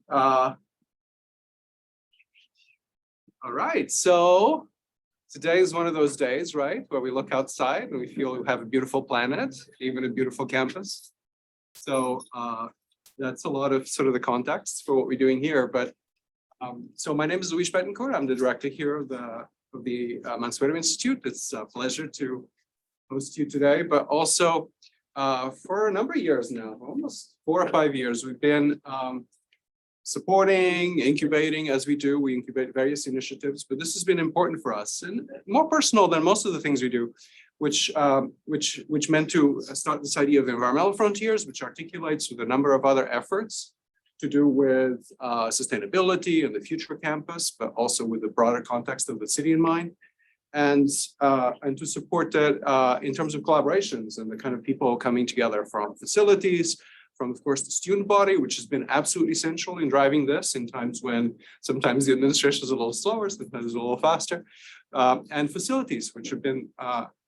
All right, so today is one of those days, right, where we look outside and we feel we have a beautiful planet, even a beautiful campus. So that's a lot of sort of the context for what we're doing here. But so my name is Luis Betancourt. I'm the director here of the Mansueto Institute. It's a pleasure to host you today, but also for a number of years now, almost 4 or 5 years, we've been supporting, incubating as we do. We incubate various initiatives, but this has been important for us and more personal than most of the things we do, which meant to start this idea of environmental frontiers, which articulates with a number of other efforts to do with sustainability and the future campus, but also with the broader context of the city in mind. And to support that in terms of collaborations and the kind of people coming together from facilities, from, of course, the student body, which has been absolutely essential in driving this in times when sometimes the administration is a little slower, sometimes it's a little faster, and facilities, which have been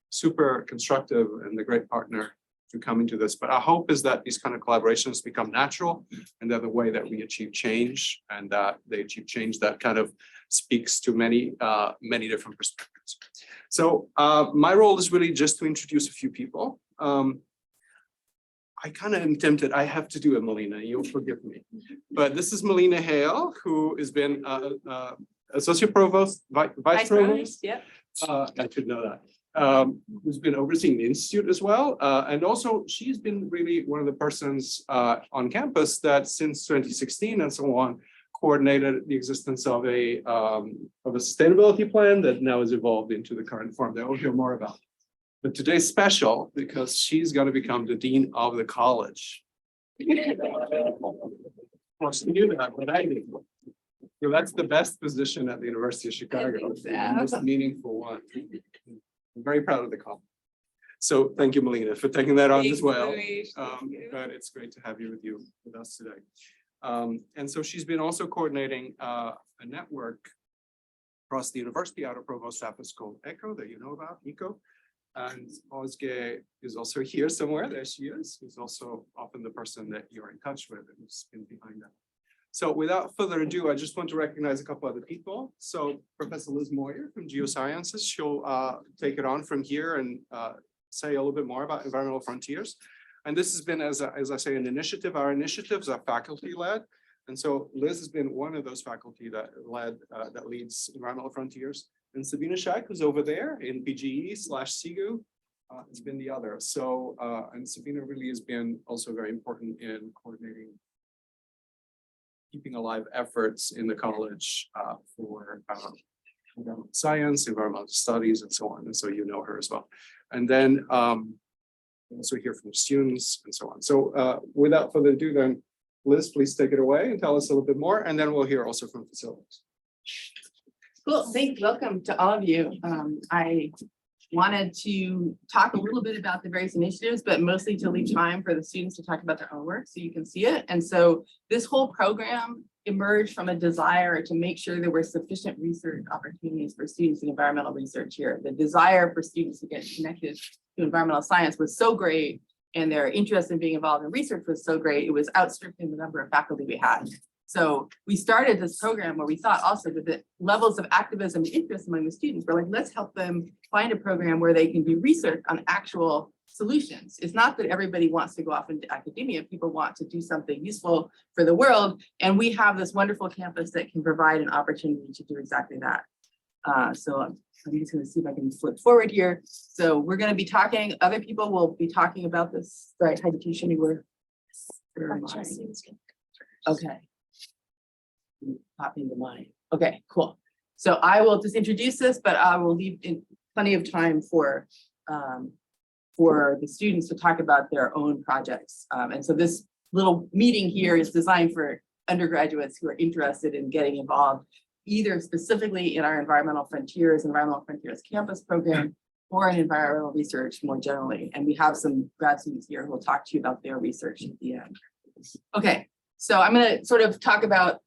super constructive and a great partner to come into this. But our hope is that these kind of collaborations become natural and they're the way that we achieve change, and that they achieve change that kind of speaks to many different perspectives. So my role is really just to introduce a few people. I kind of am tempted, I have to do it, Melina, you'll forgive me. But this is Melina Hale, who has been Associate Provost, Vice Provost. Yeah. I should know that. Who's been overseeing the Institute as well. And also she's been really one of the persons on campus that since 2016 and so on, coordinated the existence of a sustainability plan that now has evolved into the current form that we'll hear more about. But today's special because she's going to become the dean of the college. Of course, you knew that, but I didn't. So that's the best position at the University of Chicago, the most meaningful one. I'm very proud of the college. So thank you, Melina, for taking that on as well. But it's great to have you with us today. And so she's been also coordinating a network across the university out of Provost office called ECHO, that you know about, ECHO. And Ozge is also here somewhere. There she is. Who's also often the person that you're in touch with and who's been behind that. So without further ado, I just want to recognize a couple other people. So Professor Liz Moyer from Geosciences, she'll take it on from here and say a little bit more about environmental frontiers. And this has been, as I say, an initiative. Our initiatives are faculty-led. And so Liz has been one of those faculty that leads environmental frontiers. And Sabina Scheik, who's over there in PGE/CIGU, has been the other. So, and Sabina really has been also very important in coordinating, keeping alive efforts in the college for environmental science, environmental studies, and so on. And so you know her as well. And then also hear from students and so on. So without further ado, then Liz, please take it away and tell us a little bit more. And then we'll hear also from facilities. Cool. Thanks. Welcome to all of you. I wanted to talk a little bit about the various initiatives, but mostly to leave time for the students to talk about their own work so you can see it. And so this whole program emerged from a desire to make sure there were sufficient research opportunities for students in environmental research here. The desire for students to get connected to environmental science was so great, and their interest in being involved in research was so great, it was outstripping the number of faculty we had. So we started this program where we thought also that the levels of activism and interest among the students were like, let's help them find a program where they can do research on actual solutions. It's not that everybody wants to go off into academia. People want to do something useful for the world. And we have this wonderful campus that can provide an opportunity to do exactly that. So I'm just going to see if I can flip forward here. So we're going to be talking, other people will be talking about this. Sorry, Heidi, can you show me where? Okay. Pop into mine. Okay, cool. So I will just introduce this, but I will leave in plenty of time for the students to talk about their own projects. And so this little meeting here is designed for undergraduates who are interested in getting involved, either specifically in our Environmental Frontiers campus program, or in environmental research more generally. And we have some grad students here who will talk to you about their research at the end. Okay, so I'm going to sort of talk about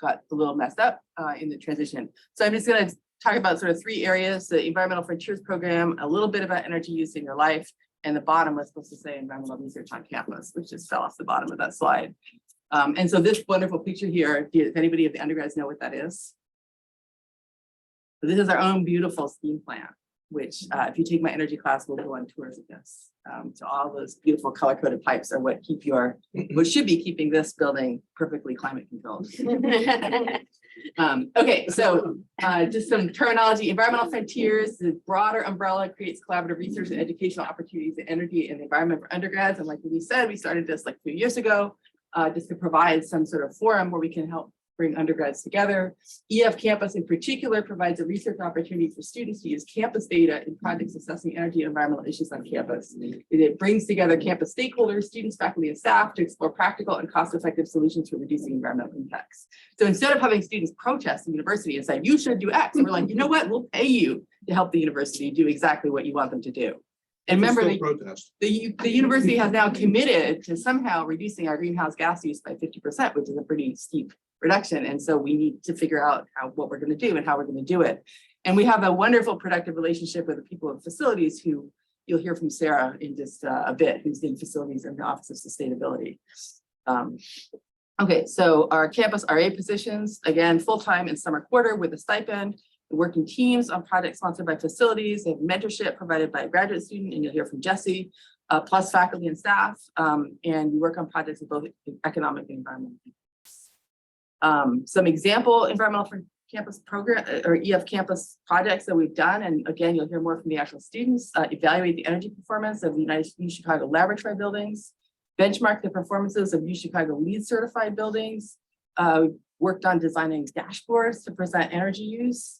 got a little messed up in the transition. So I'm just going to talk about sort of 3 areas: the Environmental Frontiers program, a little bit about energy use in your life, And the bottom was supposed to say environmental research on campus, which just fell off the bottom of that slide. And so this wonderful picture here, does anybody of the undergrads know what that is? So this is our own beautiful steam plant, which if you take my energy class, we'll go on tours of this. So all those beautiful color-coded pipes are what should be keeping this building perfectly climate controlled. Okay, so just some terminology. Environmental frontiers, the broader umbrella creates collaborative research and educational opportunities in energy and the environment for undergrads. And like we said, we started this like 2 years ago, just to provide some sort of forum where we can help bring undergrads together. EF Campus in particular provides a research opportunity for students to use campus data in projects assessing energy and environmental issues on campus. It brings together campus stakeholders, students, faculty, and staff to explore practical and cost-effective solutions for reducing environmental impacts. So instead of having students protest the university and say, you should do X, we're like, you know what, we'll pay you to help the university do exactly what you want them to do. And remember, the university has now committed to somehow reducing our greenhouse gas use by 50%, which is a pretty steep reduction. And so we need to figure out what we're going to do and how we're going to do it. And we have a wonderful productive relationship with the people in facilities who you'll hear from Sarah in just a bit, who's in facilities in the Office of Sustainability. Okay, so our campus RA positions, again, full-time and summer quarter with a stipend. Working teams on projects sponsored by facilities and mentorship provided by a graduate student, and you'll hear from Jesse, plus faculty and staff, and we work on projects with both economic and environmental. Some example environmental for campus program or EF campus projects that we've done, and again, you'll hear more from the actual students. Evaluate the energy performance of the UChicago laboratory buildings, benchmark the performances of UChicago LEED certified buildings, worked on designing dashboards to present energy use.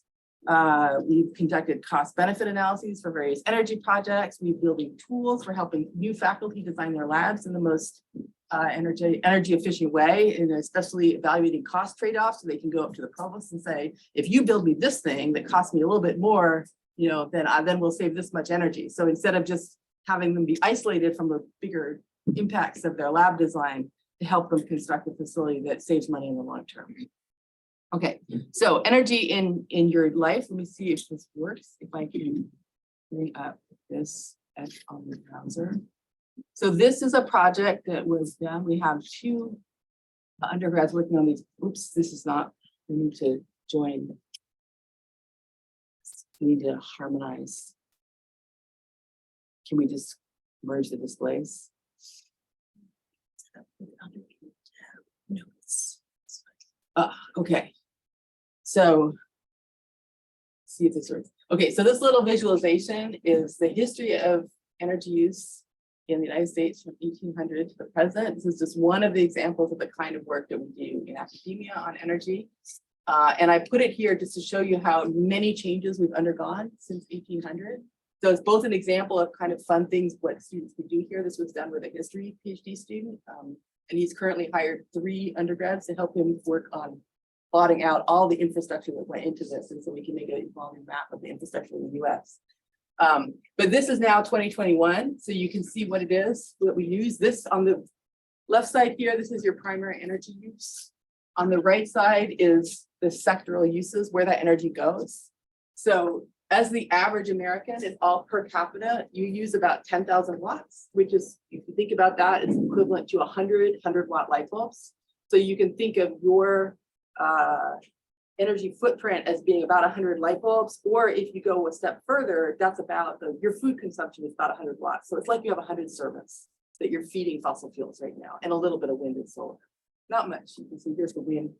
We've conducted cost benefit analyses for various energy projects. We're building tools for helping new faculty design their labs in the most energy efficient way, and especially evaluating cost trade-offs so they can go up to the provost and say, if you build me this thing that costs me a little bit more, you know, then we'll save this much energy. So instead of just having them be isolated from the bigger impacts of their lab design, to help them construct a facility that saves money in the long term. Okay, so energy in your life. Let me see if this works. If I can bring up this on the browser. So this is a project that was done. We have 2 undergrads working on these. Oops, this is not. We need to join. We need to harmonize. Can we just merge the displays? Okay. So see if this works. Okay, so this little visualization is the history of energy use in the United States from 1800 to the present. This is just one of the examples of the kind of work that we do in academia on energy. And I put it here just to show you how many changes we've undergone since 1800. So it's both an example of kind of fun things what students can do here. This was done with a history PhD student. And he's currently hired 3 undergrads to help him work on plotting out all the infrastructure that went into this, and so we can make a evolving map of the infrastructure in the US. But this is now 2021, so you can see what it is that we use. This on the left side here, this is your primary energy use. On the right side is the sectoral uses, where that energy goes. So as the average American is all per capita, you use about 10,000 watts, which is, if you think about that, it's equivalent to 100 watt light bulbs. So you can think of your energy footprint as being about 100 light bulbs, or if you go a step further, that's about your food consumption is about 100 watts. So it's like you have 100 servants that you're feeding fossil fuels right now, and a little bit of wind and solar. Not much. You can see here's the wind.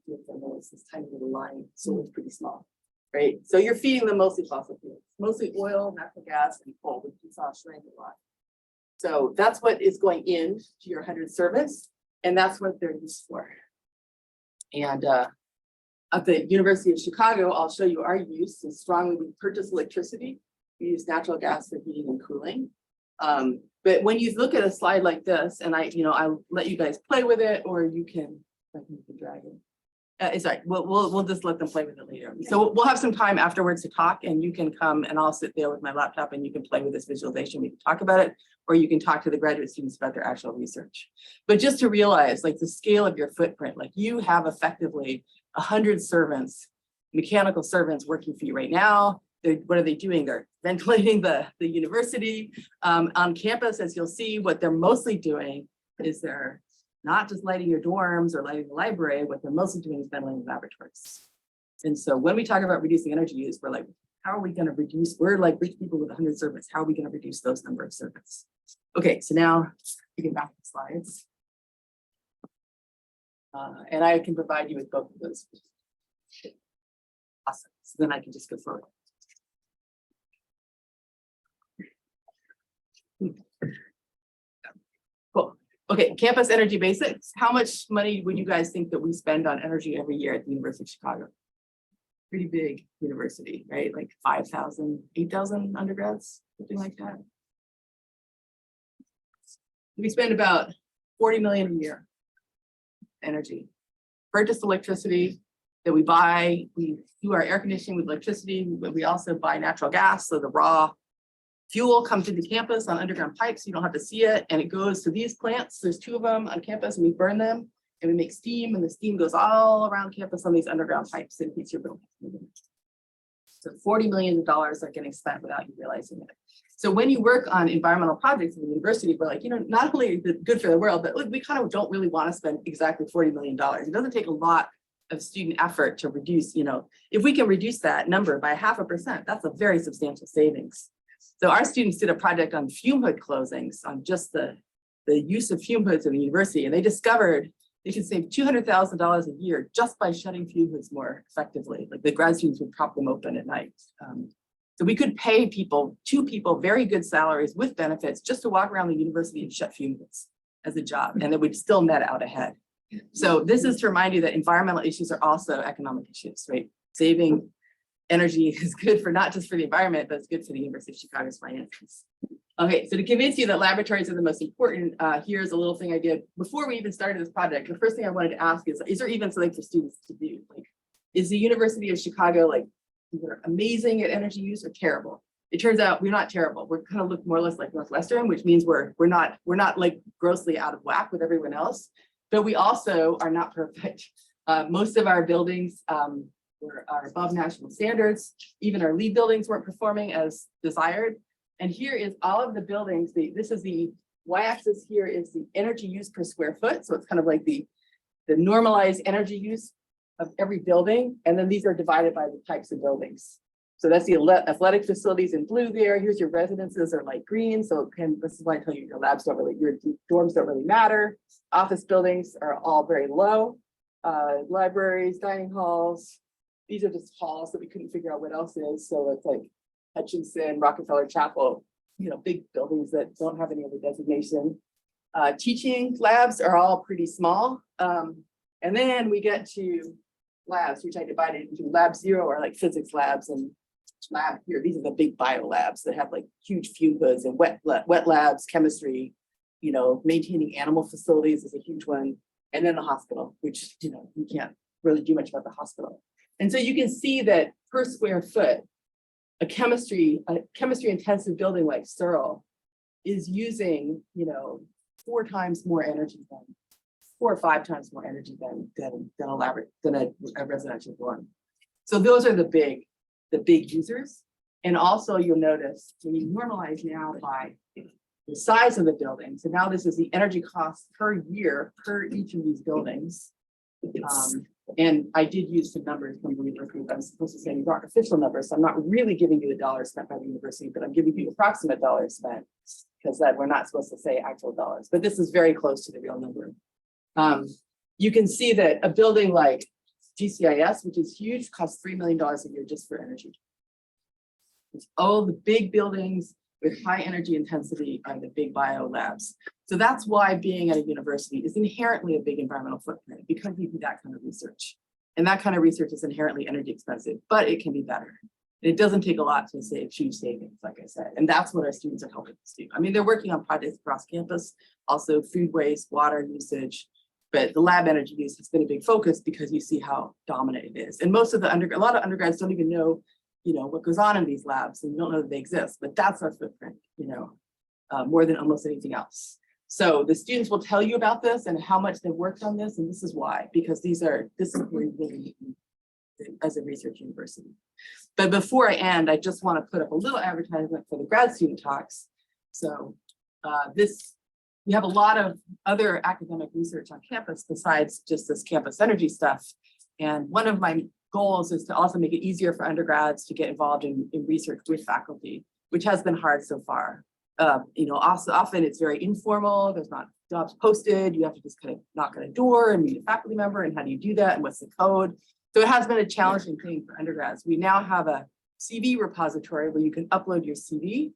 It's this tiny little line, so it's pretty small, right? So you're feeding them mostly fossil fuels, mostly oil, natural gas, and coal, which you saw shrank a lot. So that's what is going into your 100 servants, and that's what they're used for. And at the University of Chicago, I'll show you our use. So strongly, we purchase electricity. We use natural gas for heating and cooling. But when you look at a slide like this, and I'll let you guys play with it, or you can drag it. Sorry, we'll just let them play with it later. So we'll have some time afterwards to talk, and you can come and I'll sit there with my laptop and you can play with this visualization. We can talk about it, or you can talk to the graduate students about their actual research. But just to realize, like, the scale of your footprint, like you have effectively 100 servants, mechanical servants working for you right now. what are they doing? They're ventilating the university. On campus, as you'll see, what they're mostly doing is they're not just lighting your dorms or lighting the library. What they're mostly doing is ventilating laboratories. And so when we talk about reducing energy use, we're like, how are we going to reduce? We're like rich people with 100 servants. How are we going to reduce those number of servants? Okay, so now you can back the slides. And I can provide you with both of those. Awesome. So then I can just go forward. Cool. Okay, campus energy basics. How much money would you guys think that we spend on energy every year at the University of Chicago? Pretty big university, right? Like 5,000, 8,000 undergrads, something like that. We spend about 40 million a year energy. Purchase electricity that we buy. We do our air conditioning with electricity, but we also buy natural gas. So the raw fuel comes into campus on underground pipes. You don't have to see it. And it goes to these plants. There's 2 of them on campus, and we burn them and we make steam, and the steam goes all around campus on these underground pipes and heats your building. So $40 million are getting spent without you realizing it. So when you work on environmental projects in the university, we're like, not only is it good for the world, but we kind of don't really want to spend exactly $40 million. It doesn't take a lot of student effort to reduce, if we can reduce that number by 0.5%, that's a very substantial savings. So our students did a project on fume hood closings, on just the use of fume hoods in the university, and they discovered they could save $200,000 a year just by shutting fume hoods more effectively. Like the grad students would prop them open at night. So we could pay 2 people very good salaries with benefits just to walk around the university and shut fume hoods as a job, and it would still net out ahead. So this is to remind you that environmental issues are also economic issues, right? Saving energy is good for not just for the environment, but it's good for the University of Chicago's finances. Okay, so to convince you that laboratories are the most important, here's a little thing I did before we even started this project. The first thing I wanted to ask is there even something for students to do? Like, is the University of Chicago like either amazing at energy use or terrible? It turns out we're not terrible. We're kind of look more or less like Northwestern, which means we're not like grossly out of whack with everyone else, but we also are not perfect. Most of our buildings are above national standards. Even our LEED buildings weren't performing as desired. And here is all of the buildings. This is the y-axis here is the energy use per square foot. So it's kind of like the normalized energy use of every building. And then these are divided by the types of buildings. So that's the athletic facilities in blue there. Here's your residences are light green. So this is why I tell you your labs don't really, your dorms don't really matter. Office buildings are all very low. Libraries, dining halls. These are just halls that we couldn't figure out what else is. So it's like Hutchinson, Rockefeller Chapel, big buildings that don't have any other designation. Teaching labs are all pretty small. And then we get to labs, which I divided into lab 0 are like physics labs, and lab here, these are the big bio labs that have like huge fume hoods, and wet labs, chemistry, maintaining animal facilities is a huge one. And then the hospital, which, you can't really do much about the hospital. And so you can see that per square foot, a chemistry intensive building like Searle is using, 4 times more energy than 4 or 5 times more energy than a residential dorm. So those are the big users. And also you'll notice when you normalize now by the size of the building. So now this is the energy cost per year per each of these buildings. And I did use some numbers from the university. I'm supposed to say these aren't official numbers, so I'm not really giving you the dollars spent by the university, but I'm giving you approximate dollars spent, because that we're not supposed to say actual dollars, but this is very close to the real number. You can see that a building like GCIS, which is huge, costs $3 million a year just for energy. It's all the big buildings with high energy intensity are the big bio labs. So that's why being at a university is inherently a big environmental footprint, because you do that kind of research. And that kind of research is inherently energy expensive, but it can be better. And it doesn't take a lot to save huge savings, like I said. And that's what our students are helping us do. I mean, they're working on projects across campus, also food waste, water usage, but the lab energy use has been a big focus because you see how dominant it is. And most of a lot of undergrads don't even know, what goes on in these labs, and you don't know that they exist, but that's our footprint, more than almost anything else. So the students will tell you about this and how much they worked on this, and this is why, because this is where you really need as a research university. But before I end, I just want to put up a little advertisement for the grad student talks. So we have a lot of other academic research on campus besides just this campus energy stuff. And one of my goals is to also make it easier for undergrads to get involved in research with faculty, which has been hard so far. Also often it's very informal. There's not jobs posted. You have to just kind of knock on a door and meet a faculty member. And how do you do that? And what's the code? So it has been a challenging thing for undergrads. We now have a CV repository where you can upload your CV.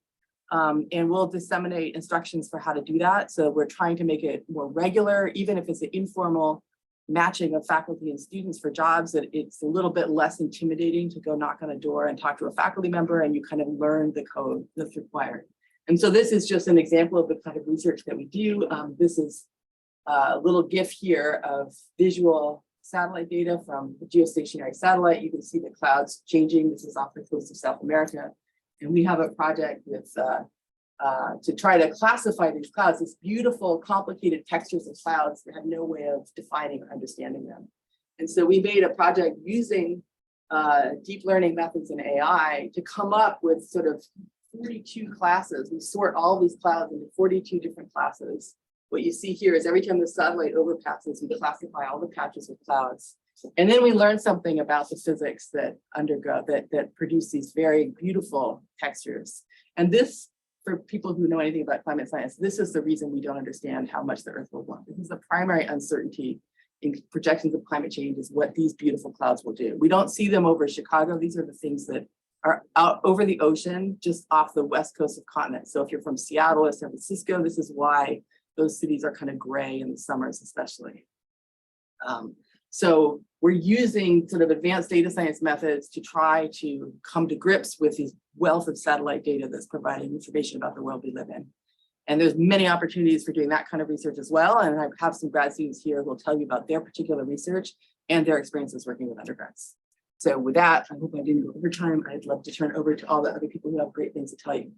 And we'll disseminate instructions for how to do that. So we're trying to make it more regular, even if it's an informal matching of faculty and students for jobs, that it's a little bit less intimidating to go knock on a door and talk to a faculty member, and you kind of learn the code that's required. And so this is just an example of the kind of research that we do. This is a little GIF here of visual satellite data from the geostationary satellite. You can see the clouds changing. This is off the coast of South America. And we have a project with to try to classify these clouds, these beautiful, complicated textures of clouds that have no way of defining or understanding them. And so we made a project using deep learning methods in AI to come up with sort of 42 classes. We sort all these clouds into 42 different classes. What you see here is every time the satellite overpasses, we classify all the patches of clouds. And then we learn something about the physics that undergo, that produce these very beautiful textures. And this, for people who know anything about climate science, this is the reason we don't understand how much the Earth will warm. This is the primary uncertainty in projections of climate change, is what these beautiful clouds will do. We don't see them over Chicago. These are the things that are out over the ocean, just off the west coast of continent. So if you're from Seattle or San Francisco, this is why those cities are kind of gray in the summers, especially. So we're using sort of advanced data science methods to try to come to grips with these wealth of satellite data that's providing information about the world we live in. And there's many opportunities for doing that kind of research as well. And I have some grad students here who will tell you about their particular research and their experiences working with undergrads. So with that, I hope I didn't go over time. I'd love to turn over to all the other people who have great things to tell you.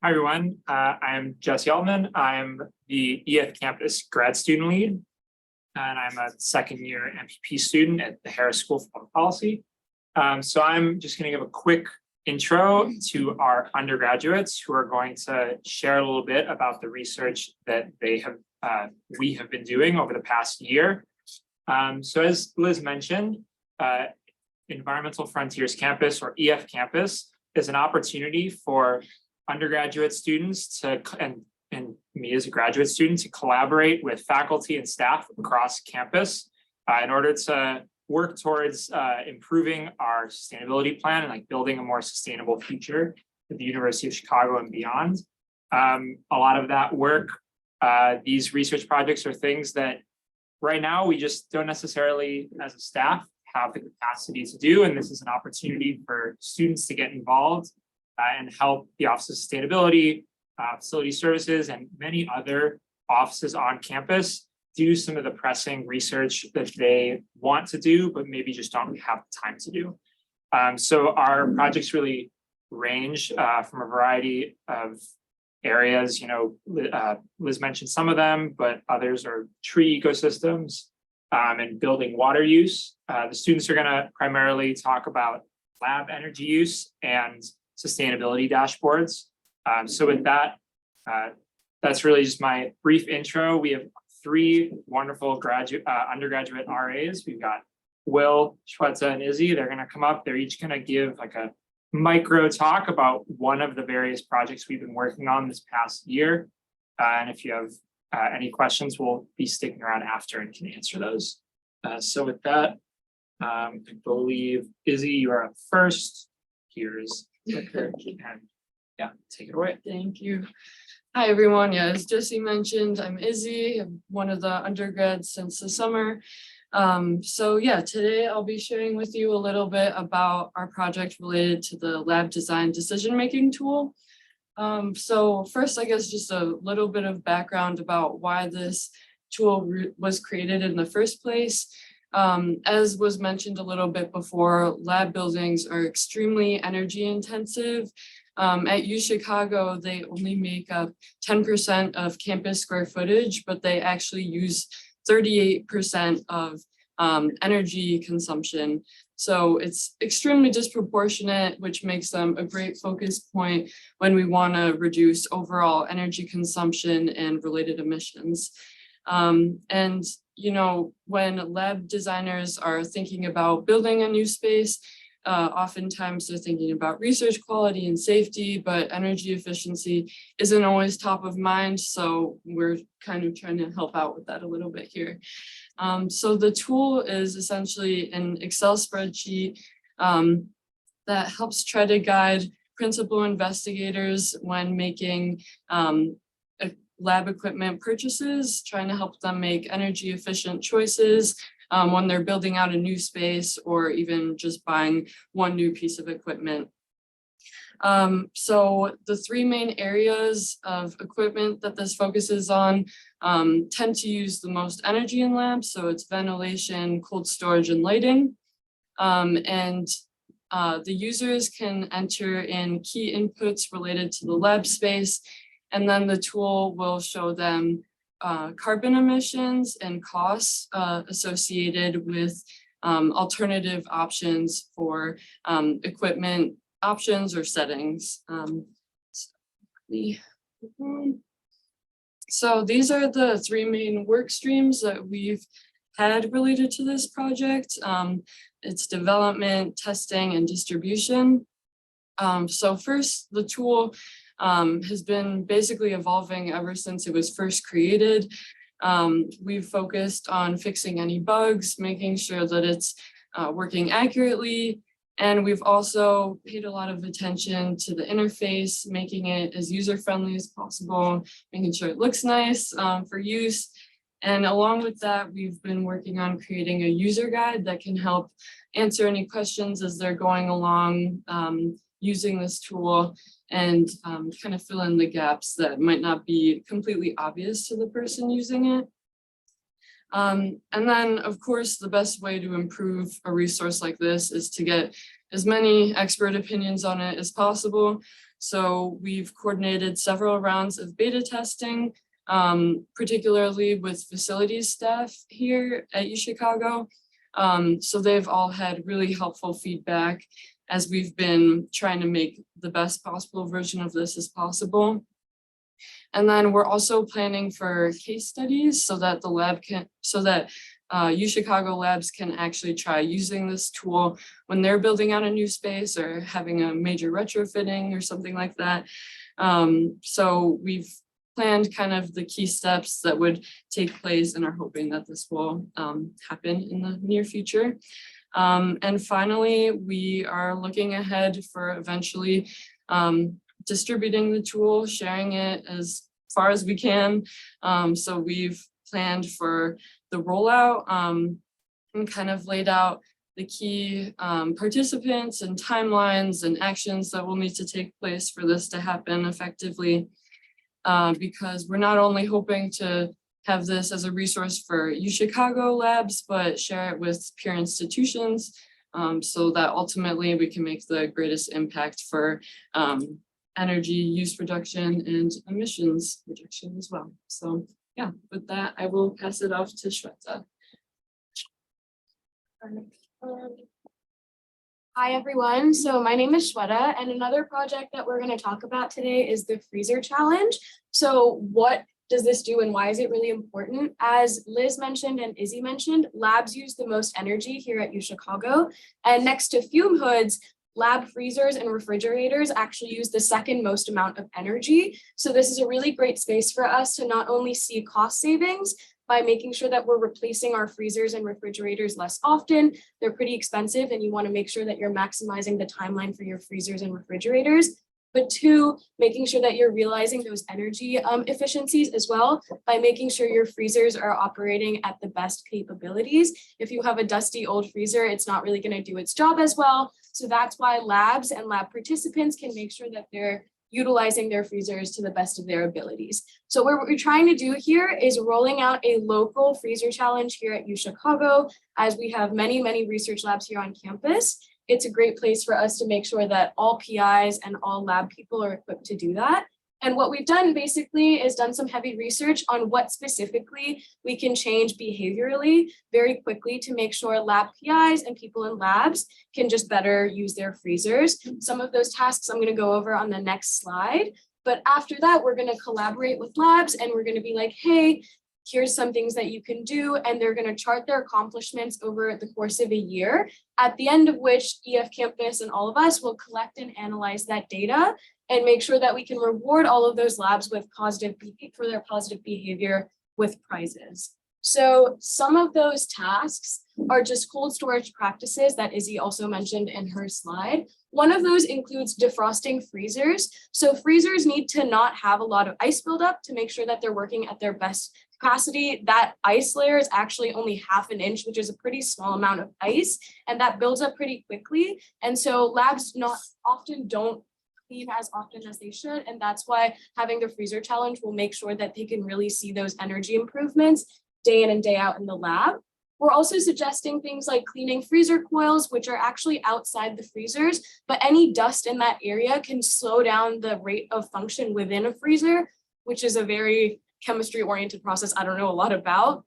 Hi, everyone. I'm Jesse Altman. I'm the EF Campus grad student lead, and I'm a second-year MPP student at the Harris School of Public Policy. So I'm just going to give a quick intro to our undergraduates who are going to share a little bit about the research that we have been doing over the past year. So as Liz mentioned, Environmental Frontiers Campus, or EF Campus, is an opportunity for undergraduate students to, and me as a graduate student, to collaborate with faculty and staff across campus in order to work towards improving our sustainability plan and building a more sustainable future at the University of Chicago and beyond. A lot of that work, these research projects, are things that right now we just don't necessarily, as a staff, have the capacity to do. And this is an opportunity for students to get involved and help the Office of Sustainability, Facility Services, and many other offices on campus do some of the pressing research that they want to do, but maybe just don't have the time to do. So our projects really range from a variety of areas. Liz mentioned some of them, but others are tree ecosystems and building water use. The students are going to primarily talk about lab energy use and sustainability dashboards. So with that, that's really just my brief intro. We have three wonderful undergraduate RAs. We've got Will, Shweta, and Izzy. They're going to come up. They're each going to give a micro talk about one of the various projects we've been working on this past year. And if you have any questions, we'll be sticking around after and can answer those. So with that, I believe, Izzy, you are up first. Here's and yeah, take it away. Thank you. Hi, everyone. Yeah, as Jesse mentioned, I'm Izzy. I'm one of the undergrads since the summer. So yeah, today I'll be sharing with you a little bit about our project related to the lab design decision-making tool. So first, I guess just a little bit of background about why this tool was created in the first place. As was mentioned a little bit before, lab buildings are extremely energy intensive. At UChicago, they only make up 10% of campus square footage, but they actually use 38% of energy consumption. So it's extremely disproportionate, which makes them a great focus point when we want to reduce overall energy consumption and related emissions. And, you know, when lab designers are thinking about building a new space, oftentimes they're thinking about research quality and safety, but energy efficiency isn't always top of mind. So we're kind of trying to help out with that a little bit here. So the tool is essentially an Excel spreadsheet that helps try to guide principal investigators when making lab equipment purchases, trying to help them make energy efficient choices when they're building out a new space or even just buying one new piece of equipment. So the three main areas of equipment that this focuses on tend to use the most energy in labs. So it's ventilation, cold storage, and lighting. The users can enter in key inputs related to the lab space, and then the tool will show them carbon emissions and costs associated with alternative options for equipment options or settings. So these are the three main work streams that we've had related to this project. It's development, testing, and distribution. So first, the tool has been basically evolving ever since it was first created. We've focused on fixing any bugs, making sure that it's working accurately. And we've also paid a lot of attention to the interface, making it as user-friendly as possible, making sure it looks nice for use. And along with that, we've been working on creating a user guide that can help answer any questions as they're going along using this tool, and kind of fill in the gaps that might not be completely obvious to the person using it. And then, of course, the best way to improve a resource like this is to get as many expert opinions on it as possible. So we've coordinated several rounds of beta testing, particularly with facilities staff here at UChicago. So they've all had really helpful feedback as we've been trying to make the best possible version of this as possible. And then we're also planning for case studies so that UChicago labs can actually try using this tool when they're building out a new space or having a major retrofitting or something like that. So we've planned kind of the key steps that would take place and are hoping that this will happen in the near future. And finally, we are looking ahead for eventually distributing the tool, sharing it as far as we can. So we've planned for the rollout and kind of laid out the key participants and timelines and actions that will need to take place for this to happen effectively. Because we're not only hoping to have this as a resource for UChicago labs, but share it with peer institutions so that ultimately we can make the greatest impact for energy use reduction and emissions reduction as well. So yeah, with that, I will pass it off to Shweta. Hi everyone, so my name is Shweta, and another project that we're going to talk about today is the freezer challenge. So what does this do and why is it really important? As Liz mentioned and Izzy mentioned, labs use the most energy here at UChicago, and next to fume hoods, lab freezers and refrigerators actually use the second most amount of energy. So this is a really great space for us to not only see cost savings by making sure that we're replacing our freezers and refrigerators less often. They're pretty expensive and you want to make sure that you're maximizing the timeline for your freezers and refrigerators. But two, making sure that you're realizing those energy efficiencies as well by making sure your freezers are operating at the best capabilities. If you have a dusty old freezer, it's not really going to do its job as well. So that's why labs and lab participants can make sure that they're utilizing their freezers to the best of their abilities. So what we're trying to do here is rolling out a local freezer challenge here at UChicago, as we have many, many research labs here on campus. It's a great place for us to make sure that all PIs and all lab people are equipped to do that. And what we've done basically is done some heavy research on what specifically we can change behaviorally very quickly to make sure lab PIs and people in labs can just better use their freezers. Some of those tasks I'm going to go over on the next slide. But after that, we're going to collaborate with labs and we're going to be like, hey, here's some things that you can do. And they're going to chart their accomplishments over the course of a year, at the end of which EF Campus and all of us will collect and analyze that data and make sure that we can reward all of those labs with for their positive behavior with prizes. So some of those tasks are just cold storage practices that Izzy also mentioned in her slide. One of those includes defrosting freezers. So freezers need to not have a lot of ice buildup to make sure that they're working at their best capacity. That ice layer is actually only 1/2 inch, which is a pretty small amount of ice, and that builds up pretty quickly. And so labs don't clean as often as they should. And that's why having the freezer challenge will make sure that they can really see those energy improvements day in and day out in the lab. We're also suggesting things like cleaning freezer coils, which are actually outside the freezers, but any dust in that area can slow down the rate of function within a freezer, which is a very chemistry-oriented process I don't know a lot about,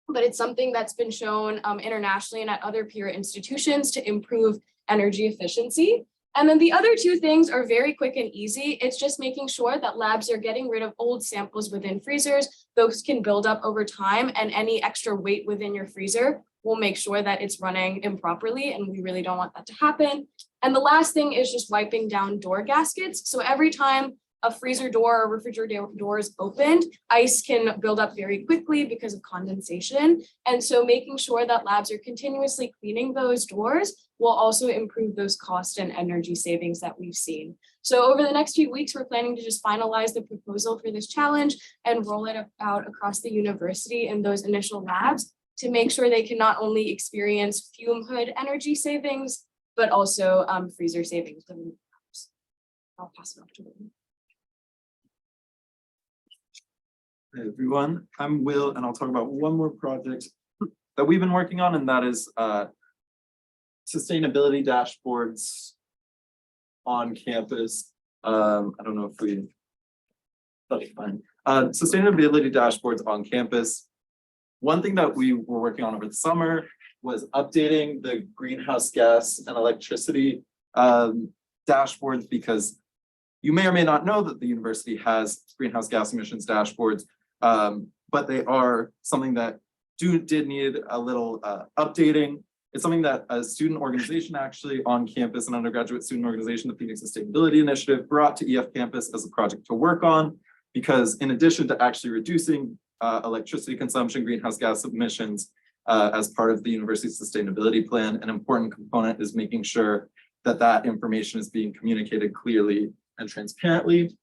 but it's something that's been shown internationally and at other peer institutions to improve energy efficiency. And then the other two things are very quick and easy. It's just making sure that labs are getting rid of old samples within freezers. Those can build up over time, and any extra weight within your freezer will make sure that it's running improperly, and we really don't want that to happen. And the last thing is just wiping down door gaskets. So every time a freezer door or refrigerator door is opened, ice can build up very quickly because of condensation. And so making sure that labs are continuously cleaning those doors will also improve those cost and energy savings that we've seen. So over the next few weeks, we're planning to just finalize the proposal for this challenge and roll it out across the university in those initial labs to make sure they can not only experience fume hood energy savings, but also freezer savings. I'll pass it off to Will. Hey everyone, I'm Will, and I'll talk about one more project that we've been working on, and that is sustainability dashboards on campus. I don't know if that's fine. Sustainability dashboards on campus. One thing that we were working on over the summer was updating the greenhouse gas and electricity dashboards, because you may or may not know that the university has greenhouse gas emissions dashboards, but they are something that did need a little updating. It's something that a student organization actually on campus, an undergraduate student organization, the Phoenix Sustainability Initiative, brought to EF Campus as a project to work on, because in addition to actually reducing electricity consumption, greenhouse gas emissions as part of the university's sustainability plan, an important component is making sure that that information is being communicated clearly and transparently.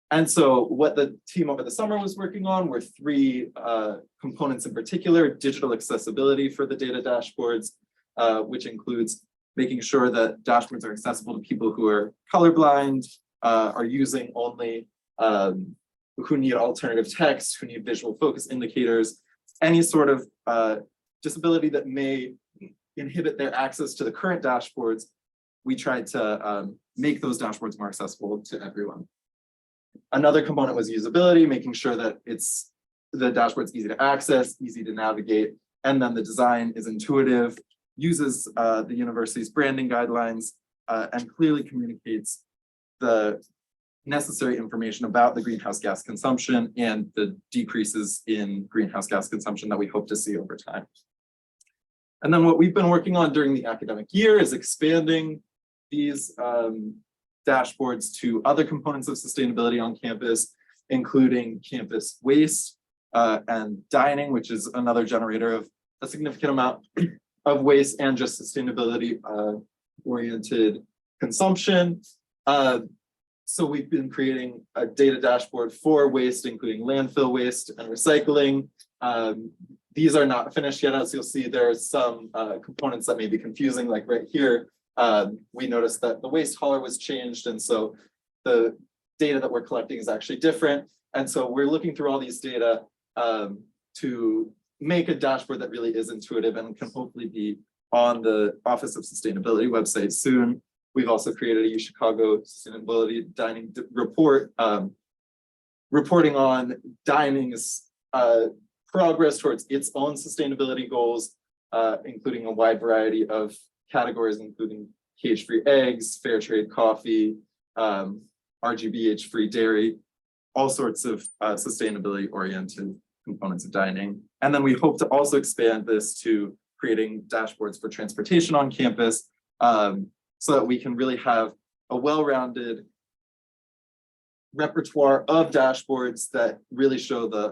And so what the team over the summer was working on were 3 components in particular: digital accessibility for the data dashboards, which includes making sure that dashboards are accessible to people who are colorblind, are using only, who need alternative text, who need visual focus indicators, any sort of disability that may inhibit their access to the current dashboards. We tried to make those dashboards more accessible to everyone. Another component was usability, making sure that the dashboard's easy to access, easy to navigate, and then the design is intuitive, uses the university's branding guidelines, and clearly communicates the necessary information about the greenhouse gas consumption and the decreases in greenhouse gas consumption that we hope to see over time. And then what we've been working on during the academic year is expanding these dashboards to other components of sustainability on campus, including campus waste and dining, which is another generator of a significant amount of waste and just sustainability oriented consumption. So we've been creating a data dashboard for waste, including landfill waste and recycling. These are not finished yet. As you'll see, there are some components that may be confusing, like right here. We noticed that the waste hauler was changed, and so the data that we're collecting is actually different. And so we're looking through all these data to make a dashboard that really is intuitive and can hopefully be on the Office of Sustainability website soon. We've also created a UChicago Sustainability Dining report, reporting on dining's progress towards its own sustainability goals, including a wide variety of categories, including cage-free eggs, fair trade coffee, RGBH-free dairy, all sorts of sustainability-oriented components of dining. And then we hope to also expand this to creating dashboards for transportation on campus, so that we can really have a well-rounded repertoire of dashboards that really show the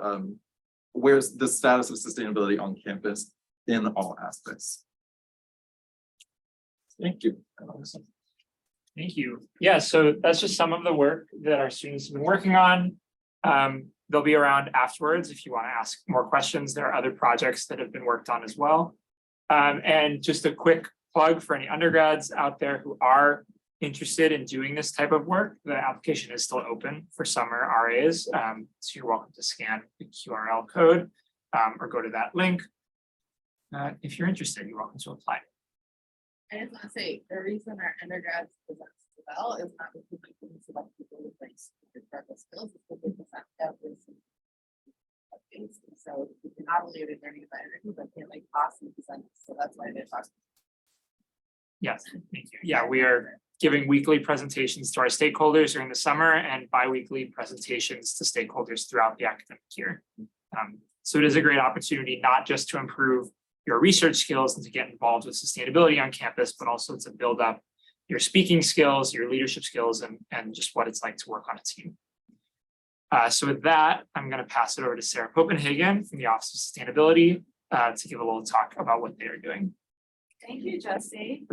where's the status of sustainability on campus in all aspects. Thank you. Thank you. Yeah, so that's just some of the work that our students have been working on. They'll be around afterwards if you want to ask more questions. There are other projects that have been worked on as well. And just a quick plug for any undergrads out there who are interested in doing this type of work. The application is still open for summer RAs. So you're welcome to scan the QRL code or go to that link. If you're interested, you're welcome to apply. I just want to say, the reason our undergrads present well is not because we can select people with like incredible skills, it's because it's not every single thing. So we can not only are they learning about everything, but they like possibly present. So that's why they're talking. Yes, thank you. Yeah, we are giving weekly presentations to our stakeholders during the summer and bi-weekly presentations to stakeholders throughout the academic year. So it is a great opportunity, not just to improve your research skills and to get involved with sustainability on campus, but also to build up your speaking skills, your leadership skills, and just what it's like to work on a team. So with that, I'm going to pass it over to Sarah Copenhagen from the Office of Sustainability to give a little talk about what they are doing. Thank you, Jesse.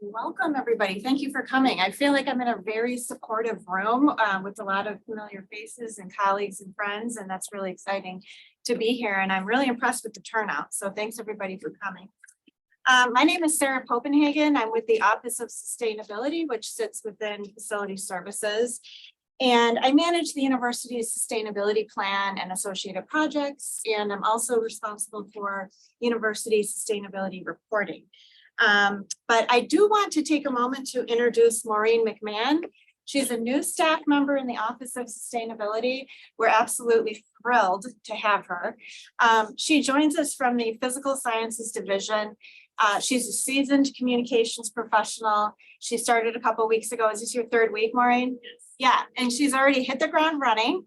Welcome, everybody. Thank you for coming. I feel like I'm in a very supportive room with a lot of familiar faces and colleagues and friends, and that's really exciting to be here. And I'm really impressed with the turnout. So thanks everybody for coming. My name is Sarah Copenhagen. I'm with the Office of Sustainability, which sits within Facility Services. And I manage the university's sustainability plan and associated projects. And I'm also responsible for university sustainability reporting. But I do want to take a moment to introduce Maureen McMahon. She's a new staff member in the Office of Sustainability. We're absolutely thrilled to have her. She joins us from the Physical Sciences Division. She's a seasoned communications professional. She started a couple of weeks ago. Is this your third week, Maureen? Yes. Yeah, and she's already hit the ground running.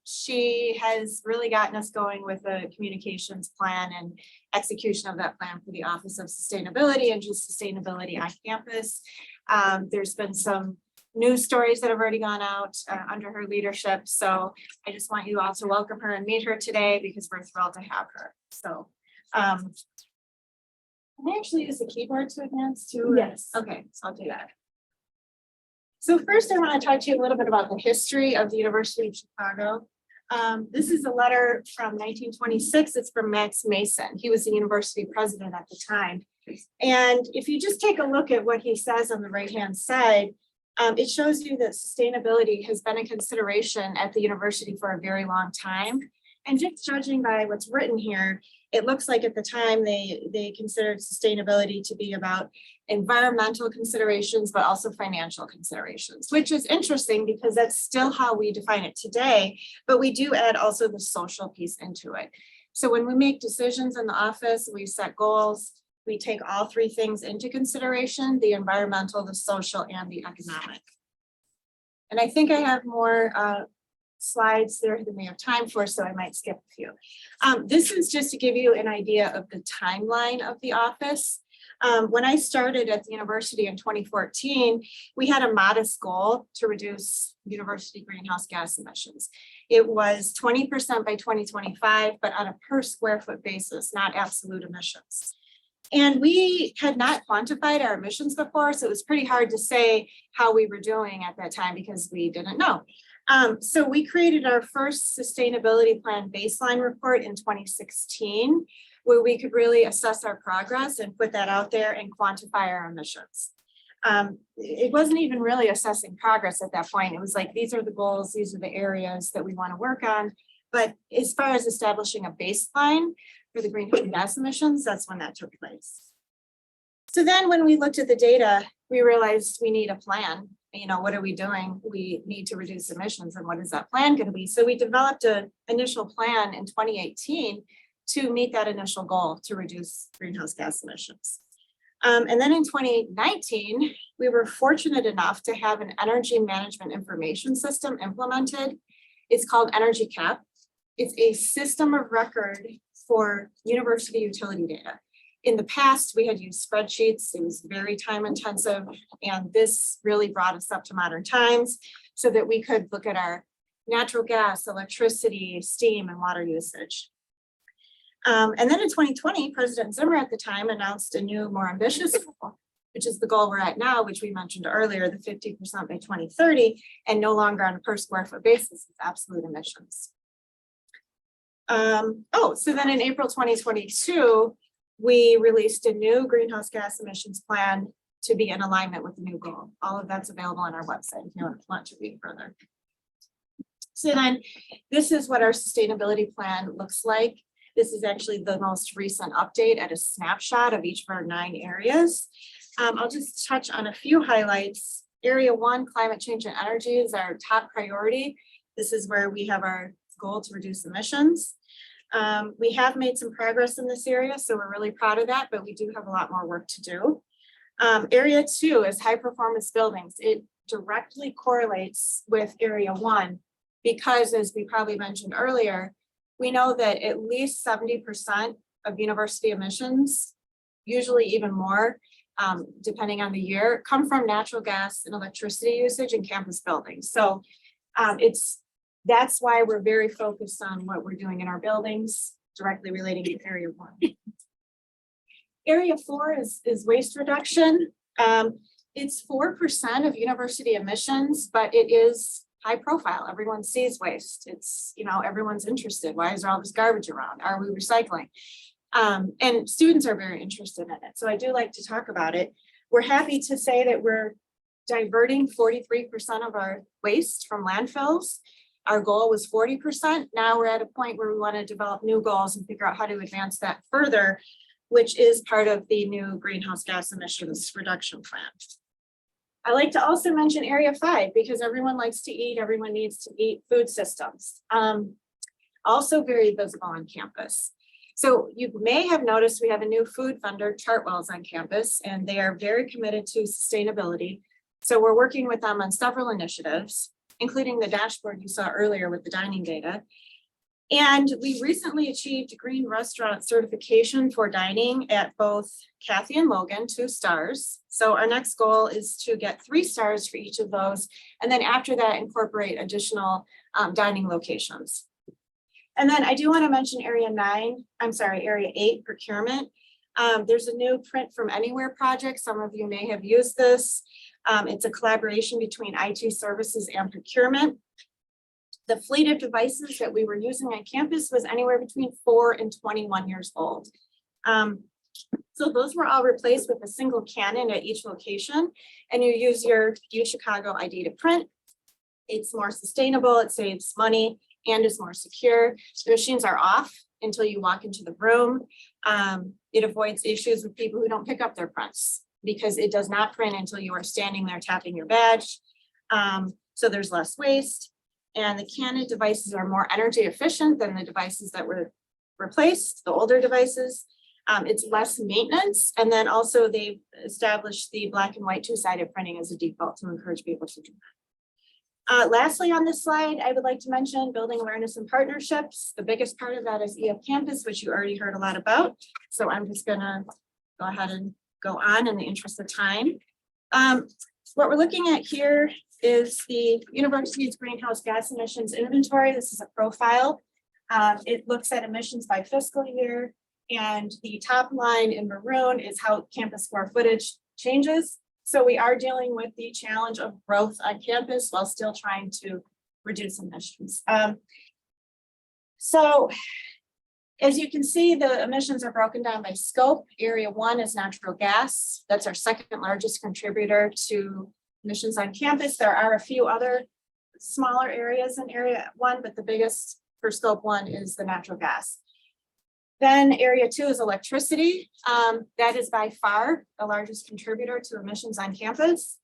She has really gotten us going with the communications plan and execution of that plan for the Office of Sustainability and just sustainability on campus. There's been some news stories that have already gone out under her leadership. So I just want you all to welcome her and meet her today because we're thrilled to have her. So can I actually use the keyboard to advance to? Yes. Okay, so I'll do that. So first I want to talk to you a little bit about the history of the University of Chicago. This is a letter from 1926. It's from Max Mason. He was the university president at the time. And if you just take a look at what he says on the right-hand side, it shows you that sustainability has been a consideration at the university for a very long time. And just judging by what's written here, it looks like at the time they considered sustainability to be about environmental considerations, but also financial considerations, which is interesting because that's still how we define it today, but we do add also the social piece into it. So when we make decisions in the office, we set goals, we take all three things into consideration, the environmental, the social, and the economic. And I think I have more slides there than we have time for, so I might skip a few. This is just to give you an idea of the timeline of the office. When I started at the university in 2014, we had a modest goal to reduce university greenhouse gas emissions. It was 20% by 2025, but on a per square foot basis, not absolute emissions. And we had not quantified our emissions before, so it was pretty hard to say how we were doing at that time because we didn't know. So we created our first sustainability plan baseline report in 2016, where we could really assess our progress and put that out there and quantify our emissions. It wasn't even really assessing progress at that point. It was like, these are the goals, these are the areas that we want to work on. But as far as establishing a baseline for the greenhouse gas emissions, that's when that took place. So then when we looked at the data, we realized we need a plan. You know, what are we doing? We need to reduce emissions, and what is that plan going to be? So we developed an initial plan in 2018 to meet that initial goal to reduce greenhouse gas emissions. And then in 2019, we were fortunate enough to have an energy management information system implemented. It's called Energy Cap. It's a system of record for university utility data. In the past, we had used spreadsheets. It was very time intensive, and this really brought us up to modern times so that we could look at our natural gas, electricity, steam, and water usage. And then in 2020, President Zimmer at the time announced a new, more ambitious goal, which is the goal we're at now, which we mentioned earlier, the 50% by 2030, and no longer on a per square foot basis with absolute emissions. So then in April 2022, we released a new greenhouse gas emissions plan to be in alignment with the new goal. All of that's available on our website if you want to read further. So then this is what our sustainability plan looks like. This is actually the most recent update at a snapshot of each of our 9 areas. I'll just touch on a few highlights. Area 1, climate change and energy, is our top priority. This is where we have our goal to reduce emissions. We have made some progress in this area, so we're really proud of that, but we do have a lot more work to do. Area 2 is high performance buildings. It directly correlates with area 1 because, as we probably mentioned earlier, we know that at least 70% of university emissions, usually even more, depending on the year, come from natural gas and electricity usage in campus buildings. So that's why we're very focused on what we're doing in our buildings, directly relating to area 1. Area 4 is waste reduction. It's 4% of university emissions, but it is high profile. Everyone sees waste. It's, you know, everyone's interested. Why is there all this garbage around? Are we recycling? And students are very interested in it. So I do like to talk about it. We're happy to say that we're diverting 43% of our waste from landfills. Our goal was 40%. Now we're at a point where we want to develop new goals and figure out how to advance that further, which is part of the new greenhouse gas emissions reduction plan. I like to also mention area 5 because everyone likes to eat, everyone needs to eat. Food systems. Also very visible on campus. So you may have noticed we have a new food vendor, Chartwell's, on campus, and they are very committed to sustainability. So we're working with them on several initiatives, including the dashboard you saw earlier with the dining data. And we recently achieved green restaurant certification for dining at both Kathy and Logan, 2 stars. So our next goal is to get 3 stars for each of those. And then after that, incorporate additional dining locations. And then I do want to mention area 8, procurement. There's a new print from Anywhere project. Some of you may have used this. It's a collaboration between IT services and procurement. The fleet of devices that we were using on campus was anywhere between 4 and 21 years old. So those were all replaced with a single Canon at each location, and you use your UChicago ID to print. It's more sustainable, it saves money, and is more secure. The machines are off until you walk into the room. It avoids issues with people who don't pick up their prints because it does not print until you are standing there tapping your badge. So there's less waste. And the Canon devices are more energy efficient than the devices that were replaced, the older devices. It's less maintenance. And then also they've established the black and white 2-sided printing as a default to encourage people to do that. Lastly, on this slide, I would like to mention building awareness and partnerships. The biggest part of that is EF Campus, which you already heard a lot about. So I'm just gonna go ahead and go on in the interest of time. What we're looking at here is the university's greenhouse gas emissions inventory. This is a profile. It looks at emissions by fiscal year, and the top line in maroon is how campus square footage changes. So we are dealing with the challenge of growth on campus while still trying to reduce emissions. So as you can see, the emissions are broken down by scope. Area 1 is natural gas. That's our second largest contributor to emissions on campus. There are a few other smaller areas in area 1, but the biggest for scope 1 is the natural gas. Then area 2 is electricity. That is by far the largest contributor to emissions on campus.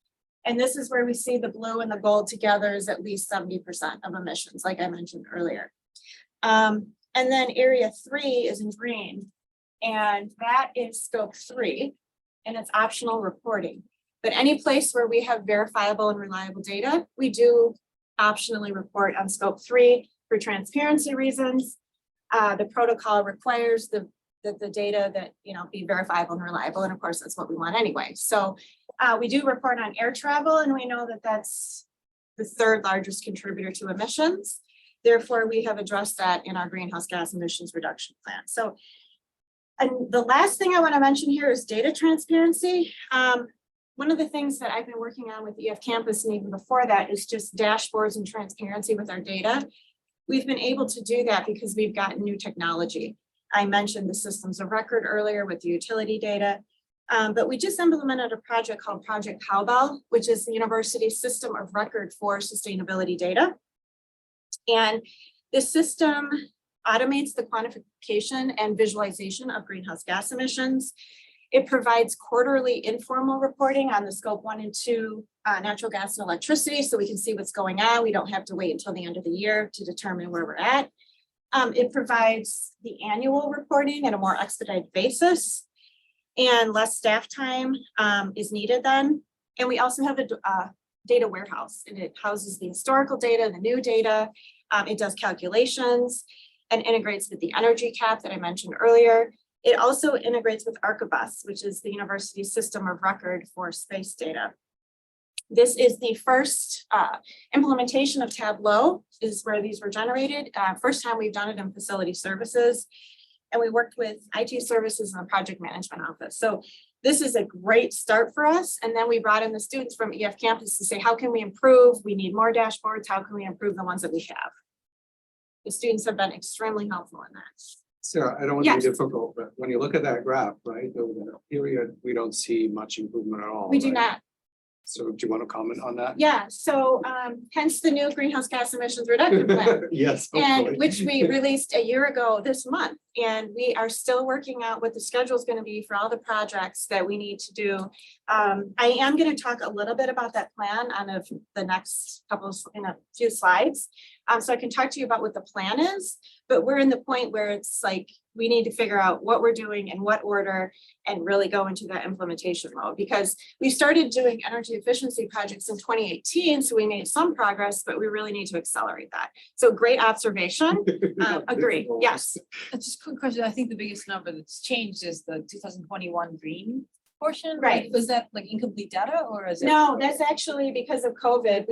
And this is where we see the blue and the gold together is at least 70% of emissions, like I mentioned earlier. And then area 3 is in green, and that is scope 3, and it's optional reporting. But any place where we have verifiable and reliable data, we do optionally report on scope 3 for transparency reasons. The protocol requires that the data that, be verifiable and reliable, and of course that's what we want anyway. So we do report on air travel, and we know that that's the third largest contributor to emissions. Therefore, we have addressed that in our greenhouse gas emissions reduction plan. So, and the last thing I want to mention here is data transparency. One of the things that I've been working on with EF Campus and even before that is just dashboards and transparency with our data. We've been able to do that because we've gotten new technology. I mentioned the systems of record earlier with the utility data, but we just implemented a project called Project Cowbell, which is the university's system of record for sustainability data. And this system automates the quantification and visualization of greenhouse gas emissions. It provides quarterly informal reporting on the scope 1 and 2 natural gas and electricity, so we can see what's going on. We don't have to wait until the end of the year to determine where we're at. It provides the annual reporting at a more expedited basis, and less staff time is needed then. And we also have a data warehouse, and it houses the historical data, the new data. It does calculations and integrates with the energy cap that I mentioned earlier. It also integrates with Archibus, which is the university's system of record for space data. This is the first implementation of Tableau, is where these were generated. First time we've done it in facility services. And we worked with IT services and the project management office. So this is a great start for us. And then we brought in the students from EF Campus to say, how can we improve? We need more dashboards. How can we improve the ones that we have? The students have been extremely helpful in that. Sarah, I don't want to be Yes. difficult, but when you look at that graph, right, over the period, we don't see much improvement at all. We do right? not. So do you want to comment on that? Yeah, so hence the new greenhouse gas emissions reduction plan. Yes. And hopefully. which we released a year ago this month. And we are still working out what the schedule is going to be for all the projects that we need to do. I am going to talk a little bit about that plan on the next in a few slides. So I can talk to you about what the plan is, but we're in the point where it's like, we need to figure out what we're doing in what order and really go into that implementation mode, because we started doing energy efficiency projects in 2018. So we made some progress, but we really need to accelerate that. So great observation. Agree. Yes. Just a quick question. I think the biggest number that's changed is the 2021 green portion. Right. Like, was that like incomplete data or is it? No, that's actually because of COVID.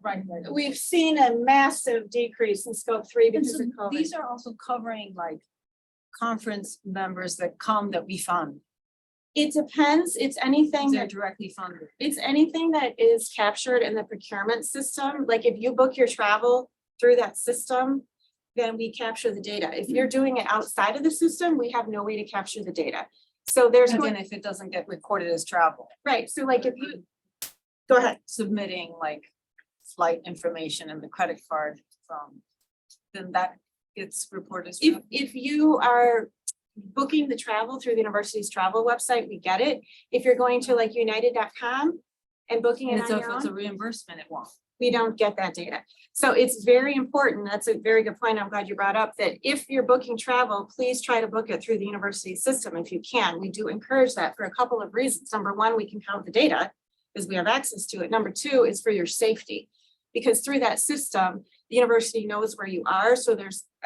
Right. We've seen a massive decrease in scope 3 And because so of COVID. these are also covering like conference members that come that we fund. It depends. It's anything They're that directly funded. it's anything that is captured in the procurement system. Like if you book your travel through that system, then we capture the data. If you're doing it outside of the system, we have no way to capture the data. So there's And then if it doesn't get recorded as travel, right. So like if you go ahead. submitting like flight information and the credit card from, then that gets reported as travel. If you are booking the travel through the university's travel website, we get it. If you're going to like united.com and booking it And on so if your it's a own, reimbursement, it won't. we don't get that data. So it's very important. That's a very good point. I'm glad you brought up that if you're booking travel, please try to book it through the university system if you can. We do encourage that for a couple of reasons. Number one, we can count the data because we have access to it. Number two is for your safety. Because through that system, the university knows where you are. So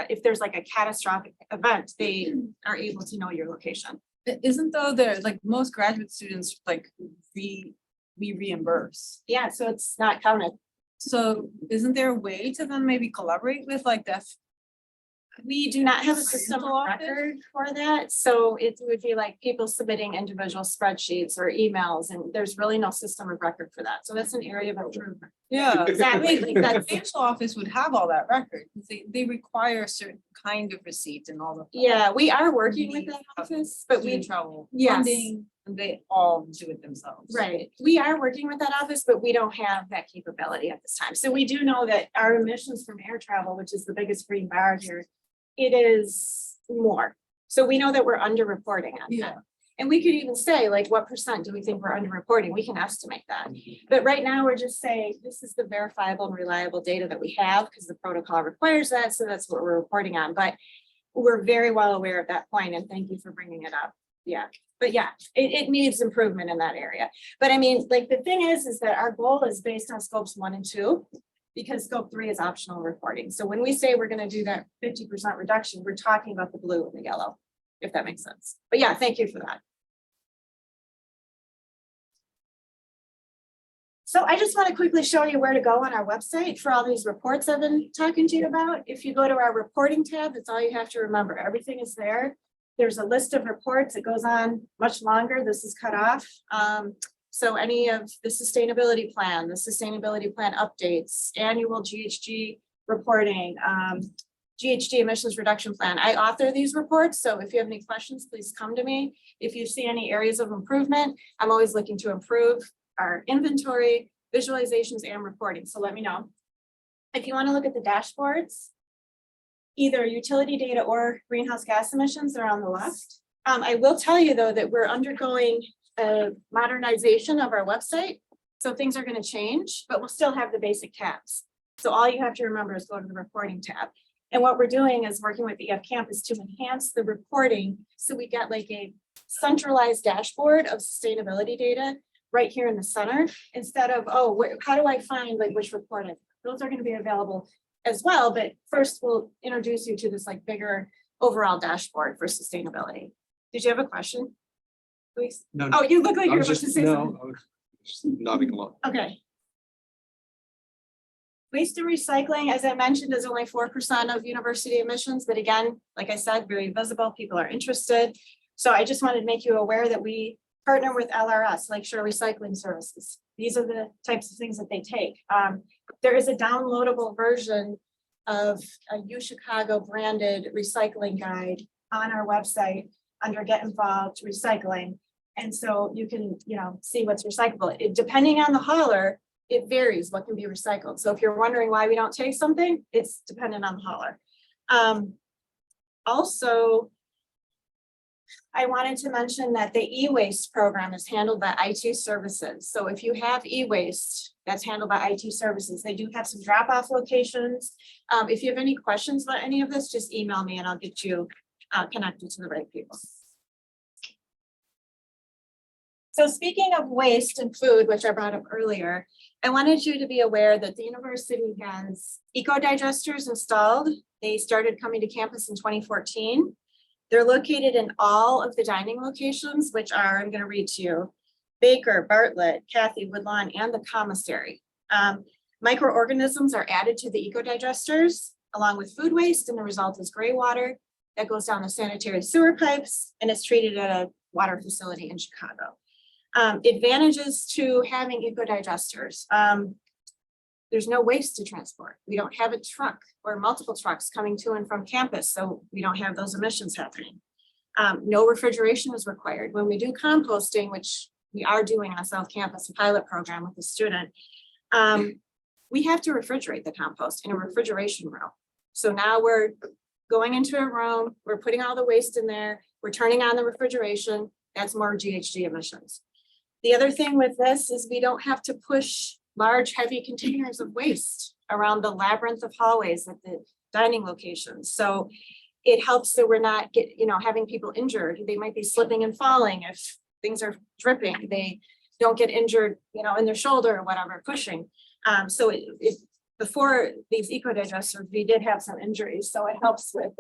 if there's like a catastrophic event, they are able to know your location. Isn't though there, like most graduate students, like we reimburse. Yeah, so it's not counted. So isn't there a way to then maybe collaborate with like the We do not have a system of record for that, so it would be like people submitting individual spreadsheets or emails, and there's really no system of record for that, so that's an area of improvement. Yeah, Exactly, like the that's, financial office would have all that record, 'cause they require a certain kind of receipt and all of. that. yeah, we are working with that office, but Student we, travel Yes. funding, and they all do it themselves. right, we are working with that office, but we don't have that capability at this time. So we do know that our emissions from air travel, which is the biggest green bar here, it is more. So we know that we're underreporting on that. Yeah. And we could even say, like, what percent do we think we're underreporting? We can estimate that. But right now, we're just saying, this is the verifiable and reliable data that we have, because the protocol requires that, so that's what we're reporting on. But we're very well aware of that point, and thank you for bringing it up. Yeah, but yeah, it needs improvement in that area. But I mean, like, the thing is that our goal is based on scopes 1 and 2. Because scope 3 is optional reporting. So when we say we're gonna do that 50% reduction, we're talking about the blue and the yellow, if that makes sense. But yeah, thank you for that. So I just want to quickly show you where to go on our website for all these reports I've been talking to you about. If you go to our reporting tab, that's all you have to remember. Everything is there. There's a list of reports. It goes on much longer. This is cut off. So any of the sustainability plan updates, annual GHG reporting, GHG emissions reduction plan. I author these reports, so if you have any questions, please come to me. If you see any areas of improvement, I'm always looking to improve our inventory, visualizations, and reporting, so let me know. If you want to look at the dashboards, either utility data or greenhouse gas emissions, they're on the left. I will tell you though that we're undergoing a modernization of our website. So things are going to change, but we'll still have the basic tabs. So all you have to remember is go to the reporting tab. And what we're doing is working with the EF campus to enhance the reporting. So we get like a centralized dashboard of sustainability data right here in the center, instead of, oh, how do I find like which report? Those are going to be available as well. But first we'll introduce you to this like bigger overall dashboard for sustainability. Did you have a question? Please. No, Oh, you look like I you're was about to just, say no, something. I was just nodding along. Okay. Waste and recycling, as I mentioned, is only 4% of university emissions, but again, like I said, very visible, people are interested. So I just wanted to make you aware that we partner with LRS, Lakeshore Recycling Services. These are the types of things that they take. There is a downloadable version of a UChicago branded recycling guide on our website under Get Involved Recycling. And so you can, see what's recyclable. Depending on the hauler, it varies what can be recycled. So if you're wondering why we don't take something, it's dependent on the hauler. Also, I wanted to mention that the e-waste program is handled by IT services. So if you have e-waste, that's handled by IT services. They do have some drop-off locations. If you have any questions about any of this, just email me and I'll get you connected to the right people. So speaking of waste and food, which I brought up earlier, I wanted you to be aware that the university has eco-digesters installed. They started coming to campus in 2014. They're located in all of the dining locations, which are, I'm going to read to you, Baker, Bartlett, Kathy, Woodlawn, and the commissary. Microorganisms are added to the eco-digesters along with food waste, and the result is gray water that goes down the sanitary sewer pipes and is treated at a water facility in Chicago. Advantages to having eco-digesters. There's no waste to transport. We don't have a truck or multiple trucks coming to and from campus, so we don't have those emissions happening. No refrigeration is required. When we do composting, which we are doing on South Campus, a pilot program with the student, we have to refrigerate the compost in a refrigeration room. So now we're going into a room, we're putting all the waste in there, we're turning on the refrigeration, that's more GHG emissions. The other thing with this is we don't have to push large, heavy containers of waste around the labyrinth of hallways at the dining locations. So it helps that we're not having people injured. They might be slipping and falling if things are dripping. They don't get injured, in their shoulder or whatever, pushing. So before these eco-digesters, we did have some injuries, so it helps with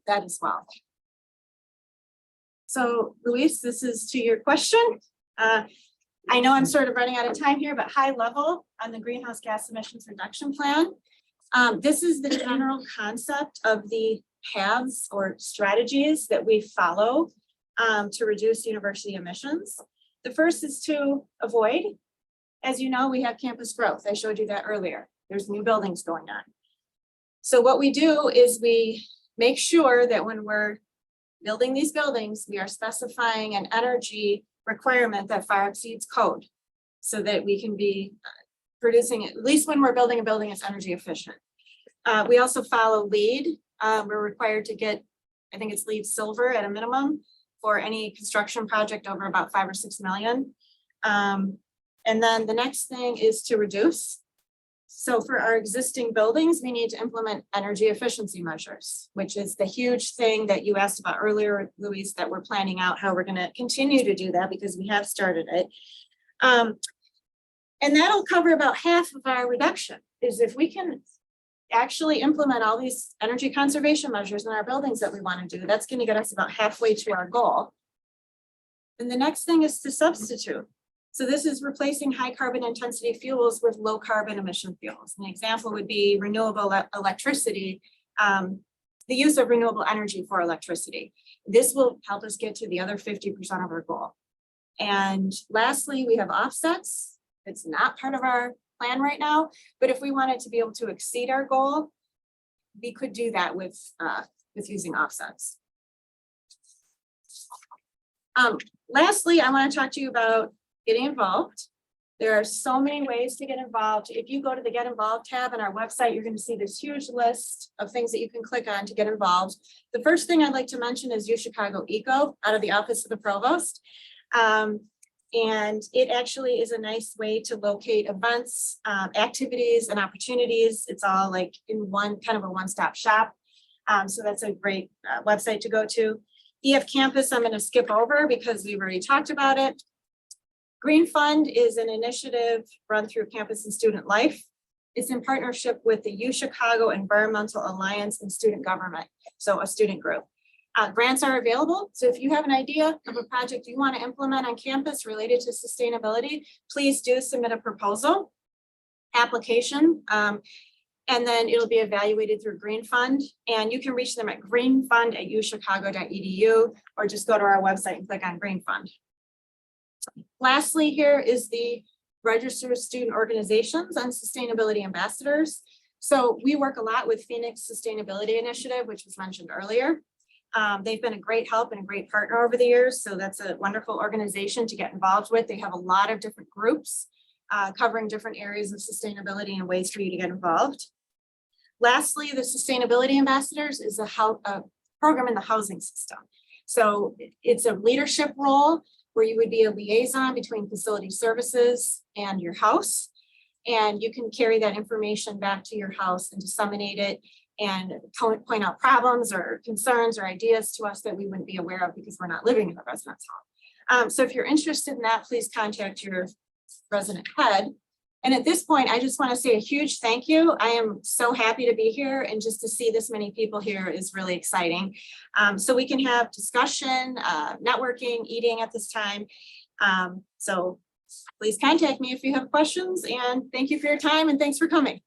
that as well. So Luis, this is to your question. I know I'm sort of running out of time here, but high level on the greenhouse gas emissions reduction plan. This is the general concept of the paths or strategies that we follow to reduce university emissions. The first is to avoid. As you know, we have campus growth. I showed you that earlier. There's new buildings going on. So what we do is we make sure that when we're building these buildings, we are specifying an energy requirement that far exceeds code so that we can be producing, at least when we're building a building, it's energy efficient. We also follow LEED. We're required to get, I think it's LEED silver at a minimum for any construction project over about 5 or 6 million. And then the next thing is to reduce. So for our existing buildings, we need to implement energy efficiency measures, which is the huge thing that you asked about earlier, Luis, that we're planning out how we're going to continue to do that because we have started it. And that'll cover about half of our reduction is if we can actually implement all these energy conservation measures in our buildings that we want to do, that's going to get us about halfway to our goal. And the next thing is to substitute. So this is replacing high carbon intensity fuels with low carbon emission fuels. An example would be renewable electricity, the use of renewable energy for electricity. This will help us get to the other 50% of our goal. And lastly, we have offsets. It's not part of our plan right now, but if we wanted to be able to exceed our goal, we could do that with using offsets. Lastly, I want to talk to you about getting involved. There are so many ways to get involved. If you go to the Get Involved tab on our website, you're going to see this huge list of things that you can click on to get involved. The first thing I'd like to mention is UChicago Eco out of the Office of the Provost. And it actually is a nice way to locate events, activities and opportunities. It's all like in one kind of a one-stop shop. So that's a great website to go to. EF Campus, I'm going to skip over because we've already talked about it. Green Fund is an initiative run through Campus and Student Life. It's in partnership with the UChicago Environmental Alliance and Student Government, so a student group. Grants are available, so if you have an idea of a project you want to implement on campus related to sustainability, please do submit a proposal application, and then it'll be evaluated through Green Fund, and you can reach them at greenfund@uchicago.edu or just go to our website and click on Green Fund. Lastly, here is the Register of Student Organizations and Sustainability Ambassadors. So we work a lot with Phoenix Sustainability Initiative, which was mentioned earlier. They've been a great help and a great partner over the years. So that's a wonderful organization to get involved with. They have a lot of different groups covering different areas of sustainability and ways for you to get involved. Lastly, the Sustainability Ambassadors is a program in the housing system. So it's a leadership role where you would be a liaison between facility services and your house. And you can carry that information back to your house and disseminate it and point out problems or concerns or ideas to us that we wouldn't be aware of because we're not living in the residence hall. So if you're interested in that, please contact your resident head. And at this point, I just want to say a huge thank you. I am so happy to be here, and just to see this many people here is really exciting. So we can have discussion, networking, eating at this time. So please contact me if you have questions, and thank you for your time and thanks for coming.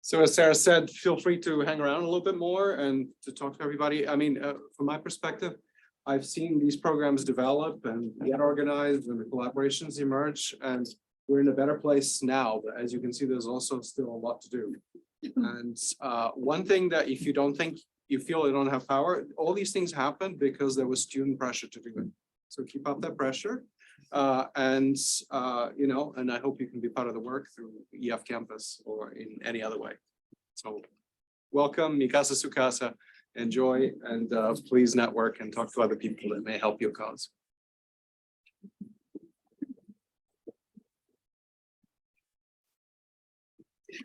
So as Sarah said, feel free to hang around a little bit more and to talk to everybody. I mean, from my perspective, I've seen these programs develop and get organized and the collaborations emerge, and we're in a better place now. But as you can see, there's also still a lot to do. And one thing that if you don't think you feel you don't have power, all these things happen because there was student pressure to do it. So keep up that pressure. And I hope you can be part of the work through EF Campus or in any other way. So welcome, Mikasa Sukasa, enjoy, and please network and talk to other people that may help your cause.